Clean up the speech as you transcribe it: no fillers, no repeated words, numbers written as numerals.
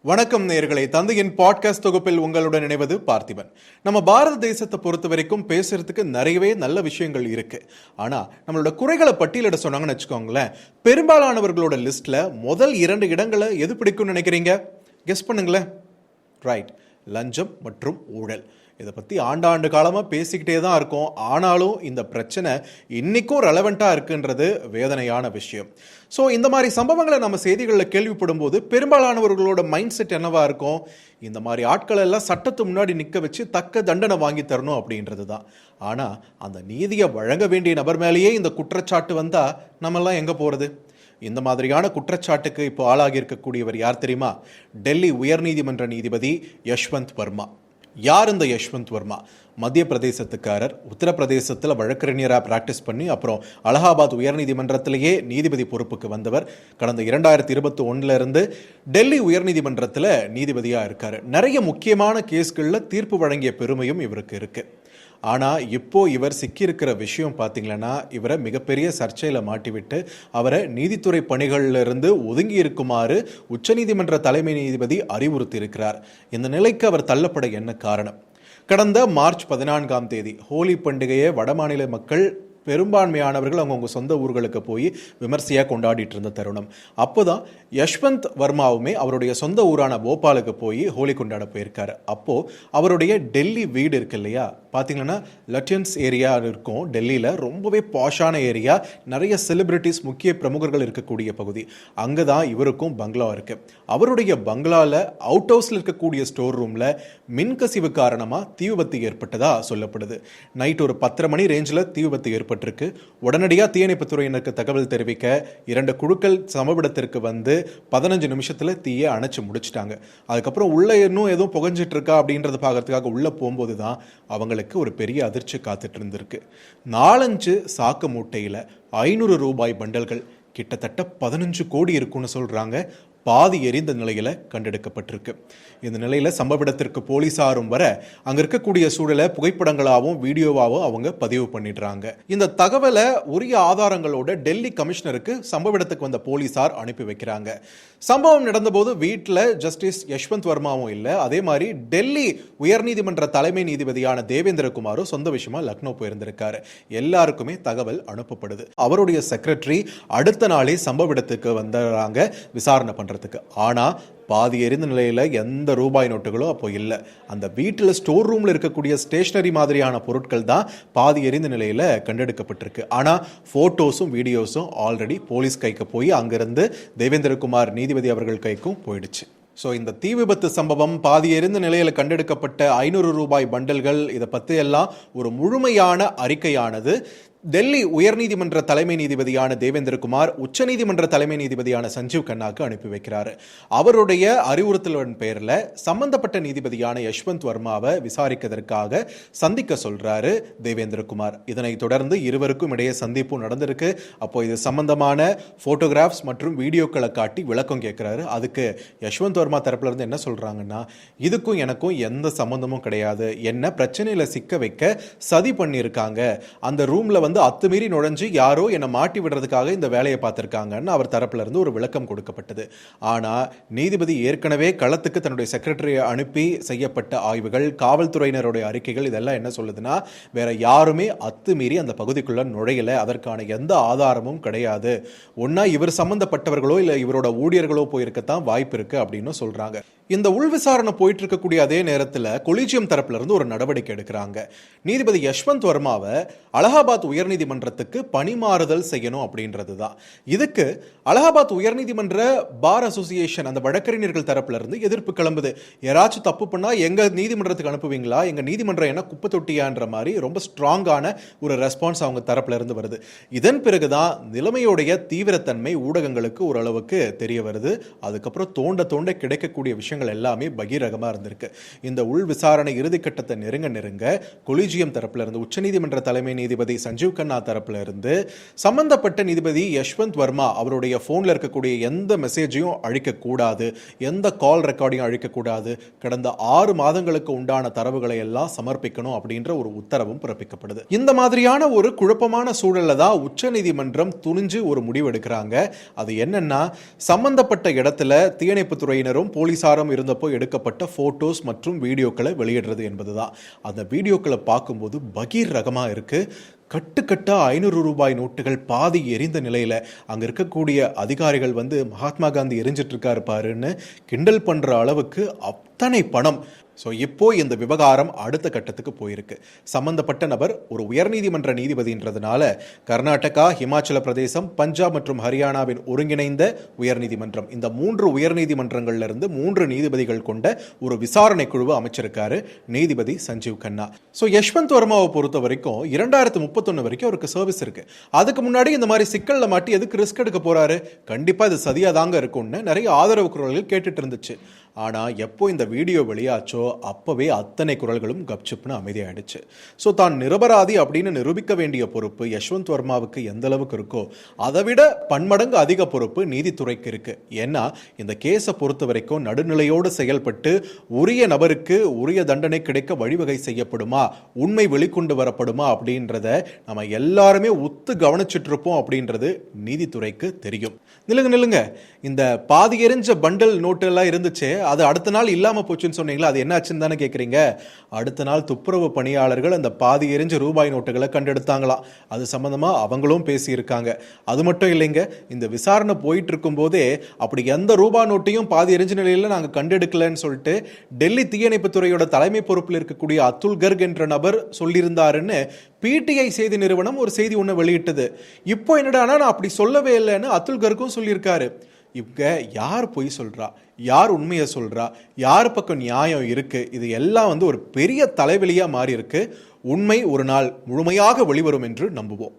வணக்கம் நேயர்களே, தந்தையின் பாட்காஸ்ட் தொகுப்பில் உங்களுடன் இணைவது பார்த்திபன். நம்ம பாரத தேசத்தை பொறுத்த வரைக்கும் பேசுறதுக்கு நிறையவே நல்ல விஷயங்கள் இருக்கு. ஆனா நம்மளோட குறைகளை பட்டியலிட சொன்னாங்கன்னு வச்சுக்கோங்களேன், பெரும்பாலானவர்களோட லிஸ்ட்ல முதல் 2 இடங்களை எது பிடிக்கும்னு நினைக்கிறீங்க? கெஸ் பண்ணுங்களேன். ரைட், லஞ்சம் மற்றும் ஊழல். இதை பற்றி ஆண்டாண்டு காலமாக பேசிக்கிட்டே தான் இருக்கோம். ஆனாலும் இந்த பிரச்சனை இன்னைக்கும் ரெலவெண்ட்டாக இருக்குன்றது வேதனையான விஷயம். ஸோ இந்த மாதிரி சம்பவங்களை நம்ம செய்திகளில் கேள்விப்படும் போது பெரும்பாலானவர்களோட மைண்ட் செட் என்னவா இருக்கும்? இந்த மாதிரி ஆட்கள் எல்லாம் சட்டத்து முன்னாடி நிற்க வச்சு தக்க தண்டனை வாங்கி தரணும் அப்படின்றது தான். ஆனால் அந்த நீதியை வழங்க வேண்டிய நபர் மேலேயே இந்த குற்றச்சாட்டு வந்தால் நம்மெல்லாம் எங்கே போகிறது? இந்த மாதிரியான குற்றச்சாட்டுக்கு இப்போ ஆளாகி இருக்கக்கூடியவர் யார் தெரியுமா? டெல்லி உயர்நீதிமன்ற நீதிபதி யஷ்வந்த் வர்மா. யார் இந்த யஷ்வந்த் வர்மா? மத்திய பிரதேசத்துக்காரர். உத்தரப்பிரதேசத்தில் வழக்கறிஞராக பிராக்டிஸ் பண்ணி அப்புறம் அலகாபாத் உயர்நீதிமன்றத்திலேயே நீதிபதி பொறுப்புக்கு வந்தவர். கடந்த 2021 இருந்து டெல்லி உயர்நீதிமன்றத்தில் நீதிபதியாக இருக்கார். நிறைய முக்கியமான கேஸ்களில் தீர்ப்பு வழங்கிய பெருமையும் இவருக்கு இருக்கு. ஆனால் இப்போ இவர் சிக்கியிருக்கிற விஷயம் பார்த்தீங்கன்னா, இவரை மிகப்பெரிய சர்ச்சையில் மாட்டிவிட்டு அவரை நீதித்துறை பணிகளிலிருந்து ஒதுங்கி இருக்குமாறு உச்சநீதிமன்ற தலைமை நீதிபதி அறிவுறுத்தி இருக்கிறார். இந்த நிலைக்கு அவர் தள்ளப்பட என்ன காரணம்? கடந்த மார்ச் 14ஆம் தேதி ஹோலி பண்டிகையை வடமாநில மக்கள் பெரும்பான்மையானவர்கள் அவங்கவுங்க சொந்த ஊர்களுக்கு போய் விமர்சையாக கொண்டாடிட்டு இருந்த தருணம். அப்போதான் யஷ்வந்த் வர்மாவுமே அவருடைய சொந்த ஊரான போபாலுக்கு போய் ஹோலி கொண்டாட போயிருக்காரு. அப்போ அவருடைய டெல்லி வீடு இருக்கு இல்லையா, பார்த்தீங்கன்னா லட்டியன்ஸ் ஏரியா இருக்கும் டெல்லியில். ரொம்பவே பாஷான ஏரியா, நிறைய செலிபிரிட்டிஸ் முக்கிய பிரமுகர்கள் இருக்கக்கூடிய பகுதி. அங்கே தான் இவருக்கும் பங்களா இருக்கு. அவருடைய பங்களாவில் அவுட் ஹவுஸில் இருக்கக்கூடிய ஸ்டோர் ரூமில் மின்கசிவு காரணமாக தீ விபத்து ஏற்பட்டதா சொல்லப்படுது. நைட் ஒரு 10:30 மணி ரேஞ்சில் தீ விபத்து ஏற்பட்டிருக்கு. உடனடியாக தீயணைப்புத் துறையினருக்கு தகவல் தெரிவிக்க 2 குழுக்கள் சம்பவத்திற்கு வந்து 15 நிமிஷத்தில் தீயை அணைச்சு முடிச்சிட்டாங்க. அதுக்கப்புறம் உள்ள இன்னும் எதுவும் புகஞ்சிட்டு இருக்கா அப்படின்றத பார்க்கறதுக்காக உள்ள போகும்போது தான் அவங்களுக்கு ஒரு பெரிய அதிர்ச்சி காத்துட்டு இருந்திருக்கு. 4-5 சாக்கு மூட்டையில் 500 ரூபாய் பண்டல்கள், கிட்டத்தட்ட 15 கோடி இருக்குன்னு சொல்றாங்க, பாதி எரிந்த நிலையில கண்டெடுக்கப்பட்டிருக்கு. இந்த நிலையில சம்பவ இடத்திற்கு போலீசாரும் வர அங்க இருக்கக்கூடிய சூழலை புகைப்படங்களாகவும் வீடியோவாகவும் அவங்க பதிவு பண்ணிடுறாங்க. இந்த தகவலை உரிய ஆதாரங்களோட டெல்லி கமிஷனருக்கு சம்பவ இடத்துக்கு வந்த போலீசார் அனுப்பி வைக்கிறாங்க. சம்பவம் நடந்தபோது வீட்டில் ஜஸ்டிஸ் யஷ்வந்த் வர்மாவும் இல்லை, அதே மாதிரி டெல்லி உயர்நீதிமன்ற தலைமை நீதிபதியான தேவேந்திர குமாரும் சொந்த விஷயமா லக்னோ போயிருந்திருக்காரு. எல்லாருக்குமே தகவல் அனுப்பப்படுது. அவருடைய செக்ரட்டரி அடுத்த நாளே சம்பவ இடத்துக்கு வந்தாங்க விசாரணை பண்றதுக்கு. ஆனா பாதி எரிந்த நிலையில எந்த ரூபாய் நோட்டுகளோ அப்போ இல்லை. அந்த வீட்டில் ஸ்டோர் ரூம்ல இருக்கக்கூடிய ஸ்டேஷனரி மாதிரியான பொருட்கள் தான் பாதி எரிந்த நிலையில கண்டெடுக்கப்பட்டிருக்கு. ஆனா போட்டோஸும் வீடியோஸும் ஆல்ரெடி போலீஸ் கைக்கு போய் அங்கிருந்து தேவேந்திரகுமார் நீதிபதி அவர்கள் கைக்கும் போயிடுச்சு. ஸோ இந்த தீ விபத்து சம்பவம், பாதி எரிந்த நிலையில் கண்டெடுக்கப்பட்ட 500 ரூபாய் பண்டல்கள், இதை பற்றி எல்லாம் ஒரு முழுமையான அறிக்கையானது டெல்லி உயர்நீதிமன்ற தலைமை நீதிபதியான தேவேந்திரகுமார் உச்சநீதிமன்ற தலைமை நீதிபதியான சஞ்சீவ் கண்ணாக்கு அனுப்பி வைக்கிறாரு. அவருடைய அறிவுறுத்தலின் பேரில் சம்பந்தப்பட்ட நீதிபதியான யஷ்வந்த் வர்மாவை விசாரிக்கிறதுக்காக சந்திக்க சொல்றாரு தேவேந்திரகுமார். இதனைத் தொடர்ந்து இருவருக்கும் இடையே சந்திப்பு நடந்திருக்கு. அப்போ இது சம்பந்தமான போட்டோகிராஃப்ஸ் மற்றும் வீடியோக்களை காட்டி விளக்கம் கேட்கிறாரு. அதுக்கு யஷ்வந்த் வர்மா தரப்புல இருந்து என்ன சொல்றாங்கன்னா, இதுக்கும் எனக்கும் எந்த சம்பந்தமும் கிடையாது, என்ன பிரச்சனையில சிக்க வைக்க சதி பண்ணியிருக்காங்க, அந்த ரூம்ல அத்துமீறி நுழைஞ்சு யாரோ என்னை மாட்டி விடுறதுக்காக இந்த வேலையை பார்த்திருக்காங்கன்னு அவர் தரப்புல இருந்து ஒரு விளக்கம் கொடுக்கப்பட்டது. ஆனா நீதிபதி ஏற்கனவே களத்துக்கு தன்னுடைய செக்ரட்டரியை அனுப்பி செய்யப்பட்ட ஆய்வுகள், காவல்துறையினருடைய அறிக்கைகள் இதெல்லாம் என்ன சொல்லுதுன்னா, வேற யாருமே அத்துமீறி அந்த பகுதிக்குள்ள நுழையல, அதற்கான எந்த ஆதாரமும் கிடையாது, ஒன்னா இவர் சம்பந்தப்பட்டவர்களோ இல்ல இவரோட ஊழியர்களோ போயிருக்கத்தான் வாய்ப்பு இருக்கு அப்படின்னு சொல்றாங்க. இந்த உள் விசாரணை போயிட்டு இருக்கக்கூடிய அதே நேரத்தில் கொலிஜியம் தரப்புல இருந்து ஒரு நடவடிக்கை எடுக்கிறாங்க. நீதிபதி யஷ்வந்த் வர்மாவை அலகாபாத் உயர்நீதிமன்றத்துக்கு பணிமாறுதல் செய்யணும் அப்படின்றது தான். இதுக்கு அலகாபாத் உயர்நீதிமன்ற பார் அசோசியேஷன், அந்த வழக்கறிஞர்கள் தரப்புல இருந்து எதிர்ப்பு கிளம்புது. யாராச்சும் தப்பு பண்ணா எங்க நீதிமன்றத்துக்கு அனுப்புவீங்களா, எங்க நீதிமன்றம் என்ன குப்பை தொட்டியான்ற மாதிரி ரொம்ப ஸ்ட்ராங்கான ஒரு ரெஸ்பான்ஸ் அவங்க தரப்புல இருந்து வருது. இதன் பிறகுதான் நிலைமையுடைய தீவிரத்தன்மை ஊடகங்களுக்கு ஓரளவுக்கு தெரிய வருது. அதுக்கப்புறம் தோண்ட தோண்ட கிடைக்கக்கூடிய விஷயங்கள் எல்லாமே பகிரகமா இருந்திருக்கு. இந்த உள் விசாரணை இறுதிக்கட்டத்தை நெருங்க கொலிஜியம் தரப்புல இருந்து உச்சநீதிமன்ற தலைமை நீதிபதி சஞ்சீவ் சஞ்சீவ் கண்ணா தரப்புல இருந்து சம்பந்தப்பட்ட நீதிபதி யஷ்வந்த் வர்மா அவருடைய போன்ல இருக்கக்கூடிய எந்த மெசேஜையும் அழிக்கக்கூடாது, எந்த கால் ரெக்கார்டையும் அழிக்கக்கூடாது, கடந்த 6 மாதங்களுக்கு உண்டான தரவுகளை எல்லாம் சமர்ப்பிக்கணும் அப்படின்ற ஒரு உத்தரவும் பிறப்பிக்கப்படுது. இந்த மாதிரியான ஒரு குழப்பமான சூழல்ல தான் உச்சநீதிமன்றம் துணிஞ்சு ஒரு முடிவு எடுக்கிறாங்க. அது என்னன்னா, சம்பந்தப்பட்ட இடத்துல தீயணைப்பு துறையினரும் போலீசாரும் இருந்தப்போ எடுக்கப்பட்ட போட்டோஸ் மற்றும் வீடியோக்களை வெளியிடுறது என்பதுதான். அந்த வீடியோக்களை பார்க்கும்போது பகீர் ரகமா இருக்கு. கட்டுக்கட்டா 500 ரூபாய் நோட்டுகள் பாதி எரிந்த நிலையில அங்க இருக்கக்கூடிய அதிகாரிகள் மகாத்மா காந்தி எரிஞ்சிட்டு இருக்காரு பாருன்னு கிண்டல் பண்ற அளவுக்கு அத்தனை பணம். இப்போ இந்த விவகாரம் அடுத்த கட்டத்துக்கு போயிருக்கு. சம்பந்தப்பட்ட நபர் ஒரு உயர்நீதிமன்ற நீதிபதின்றதுனால கர்நாடகா, ஹிமாச்சல பிரதேசம், பஞ்சாப் மற்றும் ஹரியானாவின் ஒருங்கிணைந்த உயர்நீதிமன்றம், இந்த 3 உயர்நீதிமன்றங்கள்ல இருந்து 3 நீதிபதிகள் கொண்ட ஒரு விசாரணை குழுவை அமைச்சிருக்காரு நீதிபதி சஞ்சீவ் கண்ணா. யஷ்வந்த் வர்மாவை பொறுத்த வரைக்கும் 2031 வரைக்கும் அவருக்கு சர்வீஸ் இருக்கு. அதுக்கு முன்னாடி இந்த மாதிரி சிக்கல்ல மாட்டி எதுக்கு ரிஸ்க் எடுக்க போறாரு? கண்டிப்பா இது சரியா தாங்க இருக்கும்னு நிறைய ஆதரவு குரல்கள் கேட்டுட்டு இருந்துச்சு. ஆனா எப்போ இந்த வீடியோ வெளியாச்சோ அப்பவே அத்தனை குரல்களும் கப்சுப்னு அமைதியாயிடுச்சு. தான் நிரபராதி அப்படின்னு நிரூபிக்க வேண்டிய பொறுப்பு யஷ்வந்த் வர்மாவுக்கு எந்த அளவுக்கு இருக்கோ அதை விட பன்மடங்கு அதிக பொறுப்பு நீதித்துறைக்கு இருக்கு. ஏன்னா இந்த கேஸை பொறுத்த வரைக்கும் நடுநிலையோடு செயல்பட்டு உரிய நபருக்கு உரிய தண்டனை கிடைக்க வழிவகை செய்யப்படுமா, உண்மை வெளிக்கொண்டு வரப்படுமா அப்படின்றத நம்ம எல்லாருமே ஒத்து கவனிச்சுட்டு இருப்போம் அப்படின்றது நீதித்துறைக்கு தெரியும். நில்லுங்க, இந்த பாதி எரிஞ்ச பண்டல் நோட்டு எல்லாம் இருந்துச்சு, அது அடுத்த நாள் இல்லாம போச்சுன்னு சொன்னீங்களா, அது என்னாச்சுன்னு தானே கேட்குறீங்க. அடுத்த நாள் துப்புரவு பணியாளர்கள் அந்த பாதி எரிஞ்ச ரூபாய் நோட்டுகளை கண்டெடுத்தாங்களாம். அது சம்பந்தமா அவங்களும் பேசியிருக்காங்க. அது மட்டும் இல்லைங்க, இந்த விசாரணை போயிட்டு இருக்கும் போதே அப்படி எந்த ரூபாய் நோட்டையும் பாதி எரிஞ்ச நிலையில நாங்கள் கண்டெடுக்கலன்னு சொல்லிட்டு டெல்லி தீயணைப்பு துறையோட தலைமை பொறுப்பில் இருக்கக்கூடிய அத்துல் கர்க் என்ற நபர் சொல்லியிருந்தாருன்னு பிடிஐ செய்தி நிறுவனம் ஒரு செய்தி ஒன்று வெளியிட்டது. இப்போ என்னடானா நான் அப்படி சொல்லவே இல்லைன்னு அத்துல் கர்க்கும் சொல்லியிருக்காரு. இவங்க யார் பொய் சொல்றா, யார் உண்மையை சொல்றா, யார் பக்கம் நியாயம் இருக்கு, இது எல்லாம் ஒரு பெரிய தலைவலியா மாறி இருக்கு. உண்மை ஒரு நாள் முழுமையாக வெளிவரும் என்று நம்புவோம்.